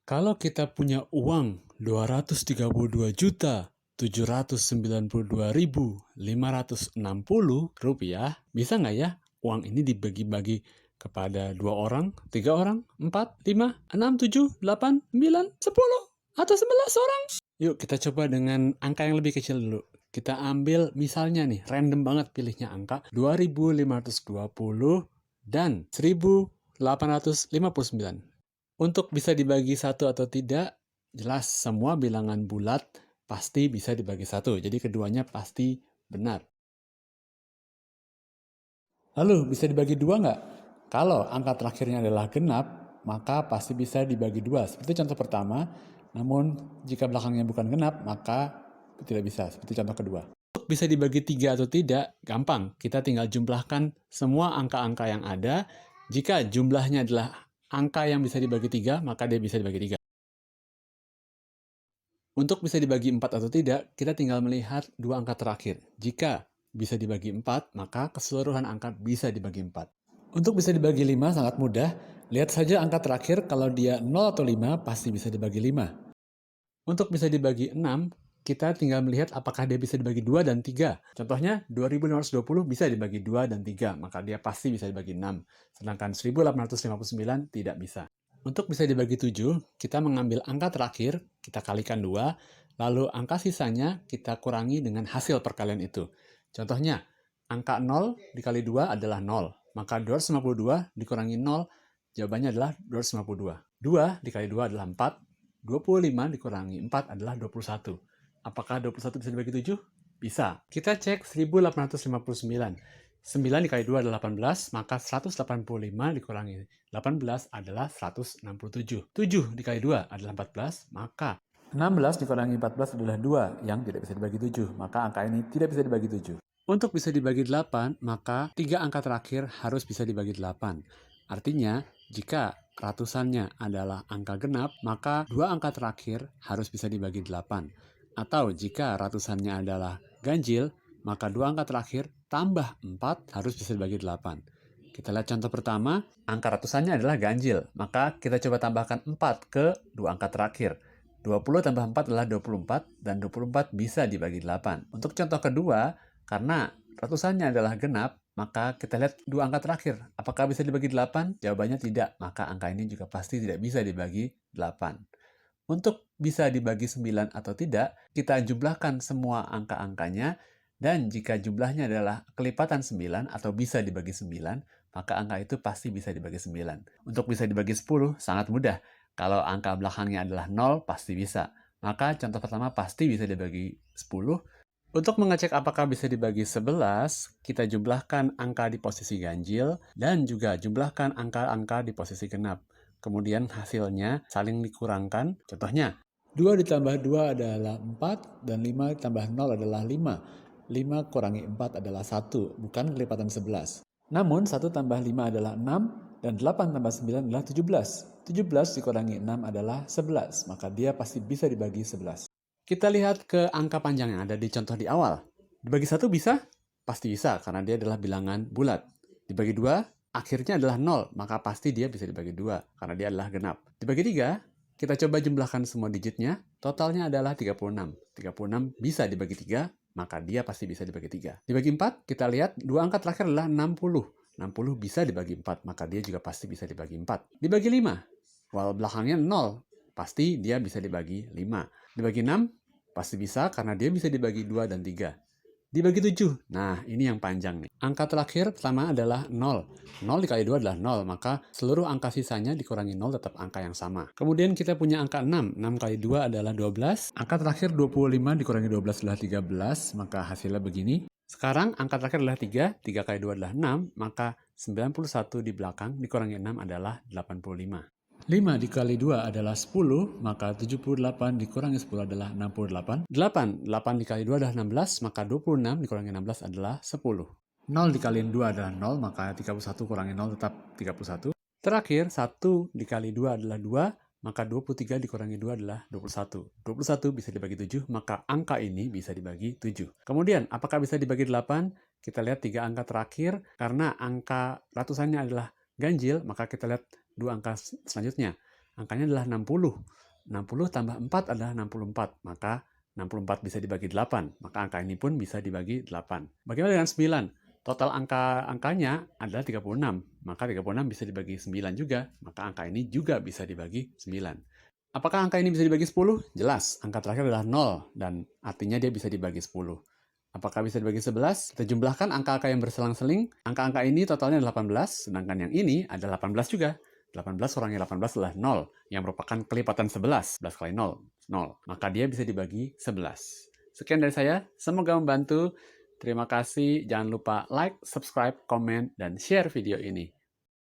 Kalau kita punya uang Rp232.792.560, bisa nggak ya uang ini dibagi-bagi kepada 2 orang, 3 orang, 4, 5, 6, 7, 8, 9, 10, atau 11 orang? Yuk kita coba dengan angka yang lebih kecil dulu. Kita ambil misalnya nih, random banget pilihnya angka 2520 dan 1859. Untuk bisa dibagi satu atau tidak, jelas semua bilangan bulat pasti bisa dibagi satu. Jadi keduanya pasti benar. Lalu bisa dibagi dua nggak? Kalau angka terakhirnya adalah genap, maka pasti bisa dibagi dua. Seperti contoh pertama, namun jika belakangnya bukan genap, maka tidak bisa. Seperti contoh kedua. Untuk bisa dibagi 3 atau tidak, gampang. Kita tinggal jumlahkan semua angka-angka yang ada. Jika jumlahnya adalah angka yang bisa dibagi 3, maka dia bisa dibagi 3. Untuk bisa dibagi 4 atau tidak, kita tinggal melihat dua angka terakhir. Jika bisa dibagi 4, maka keseluruhan angka bisa dibagi 4. Untuk bisa dibagi 5 sangat mudah. Lihat saja angka terakhir, kalau dia 0 atau 5, pasti bisa dibagi 5. Untuk bisa dibagi 6, kita tinggal melihat apakah dia bisa dibagi 2 dan 3. Contohnya, 2520 bisa dibagi 2 dan 3, maka dia pasti bisa dibagi 6. Sedangkan 1859 tidak bisa. Untuk bisa dibagi 7, kita mengambil angka terakhir, kita kalikan 2, lalu angka sisanya kita kurangi dengan hasil perkalian itu. Contohnya, angka 0 dikali 2 adalah 0, maka 252 dikurangi 0, jawabannya adalah 252. 2 dikali 2 adalah 4, 25 dikurangi 4 adalah 21. Apakah 21 bisa dibagi 7? Bisa. Kita cek 1859. 9 dikali 2 adalah 18, maka 185 dikurangi 18 adalah 167. 7 dikali 2 adalah 14, maka 16 dikurangi 14 adalah 2, yang tidak bisa dibagi 7, maka angka ini tidak bisa dibagi 7. Untuk bisa dibagi 8, maka 3 angka terakhir harus bisa dibagi 8. Artinya, jika ratusannya adalah angka genap, maka 2 angka terakhir harus bisa dibagi 8. Atau jika ratusannya adalah ganjil, maka 2 angka terakhir tambah 4 harus bisa dibagi 8. Kita lihat contoh pertama, angka ratusannya adalah ganjil, maka kita coba tambahkan 4 ke 2 angka terakhir. 20 tambah 4 adalah 24, dan 24 bisa dibagi 8. Untuk contoh kedua, karena ratusannya adalah genap, maka kita lihat 2 angka terakhir. Apakah bisa dibagi 8? Jawabannya tidak, maka angka ini juga pasti tidak bisa dibagi 8. Untuk bisa dibagi 9 atau tidak, kita jumlahkan semua angka-angkanya, dan jika jumlahnya adalah kelipatan 9 atau bisa dibagi 9, maka angka itu pasti bisa dibagi 9. Untuk bisa dibagi 10, sangat mudah. Kalau angka belakangnya adalah 0, pasti bisa. Maka contoh pertama pasti bisa dibagi 10. Untuk mengecek apakah bisa dibagi 11, kita jumlahkan angka di posisi ganjil, dan juga jumlahkan angka-angka di posisi genap. Kemudian hasilnya saling dikurangkan. Contohnya, 2 ditambah 2 adalah 4, dan 5 ditambah 0 adalah 5. 5 kurangi 4 adalah 1, bukan kelipatan 11. Namun, 1 tambah 5 adalah 6, dan 8 tambah 9 adalah 17. 17 dikurangi 6 adalah 11, maka dia pasti bisa dibagi 11. Kita lihat ke angka panjang yang ada di contoh di awal. Dibagi 1 bisa? Pasti bisa, karena dia adalah bilangan bulat. Dibagi 2, akhirnya adalah 0, maka pasti dia bisa dibagi 2, karena dia adalah genap. Dibagi 3, kita coba jumlahkan semua digitnya, totalnya adalah 36. 36 bisa dibagi 3, maka dia pasti bisa dibagi 3. Dibagi 4, kita lihat 2 angka terakhir adalah 60. 60 bisa dibagi 4, maka dia juga pasti bisa dibagi 4. Dibagi 5, walau belakangnya 0, pasti dia bisa dibagi 5. Dibagi 6, pasti bisa karena dia bisa dibagi 2 dan 3. Dibagi 7, nah ini yang panjang nih. Angka terakhir pertama adalah 0. 0 dikali 2 adalah 0, maka seluruh angka sisanya dikurangi 0 tetap angka yang sama. Kemudian kita punya angka 6. 6 kali 2 adalah 12. Angka terakhir 25 dikurangi 12 adalah 13, maka hasilnya begini. Sekarang angka terakhir adalah 3. 3 kali 2 adalah 6, maka 91 di belakang dikurangi 6 adalah 85. 5 dikali 2 adalah 10, maka 78 dikurangi 10 adalah 68. 8 dikali 2 adalah 16, maka 26 dikurangi 16 adalah 10. 0 dikali 2 adalah 0, maka 31 kurangi 0 tetap 31. Terakhir, 1 dikali 2 adalah 2, maka 23 dikurangi 2 adalah 21. 21 bisa dibagi 7, maka angka ini bisa dibagi 7. Kemudian, apakah bisa dibagi 8? Kita lihat 3 angka terakhir, karena angka ratusannya adalah ganjil, maka kita lihat 2 angka selanjutnya. angkanya adalah 60. 60 tambah 4 adalah 64, maka 64 bisa dibagi 8, maka angka ini pun bisa dibagi 8. Bagaimana dengan 9? Total angkanya adalah 36, maka 36 bisa dibagi 9 juga, maka angka ini juga bisa dibagi 9. Apakah angka ini bisa dibagi 10? Jelas, angka terakhir adalah 0, dan artinya dia bisa dibagi 10. Apakah bisa dibagi 11? Kita jumlahkan angka-angka yang berselang-seling. Angka-angka ini totalnya 18, sedangkan yang ini ada 18 juga. 18 kurangi 18 adalah 0, yang merupakan kelipatan 11. 11 kali 0, 0. Maka dia bisa dibagi 11. Sekian dari saya, semoga membantu. Terima kasih, jangan lupa like, subscribe, komen, dan share video ini.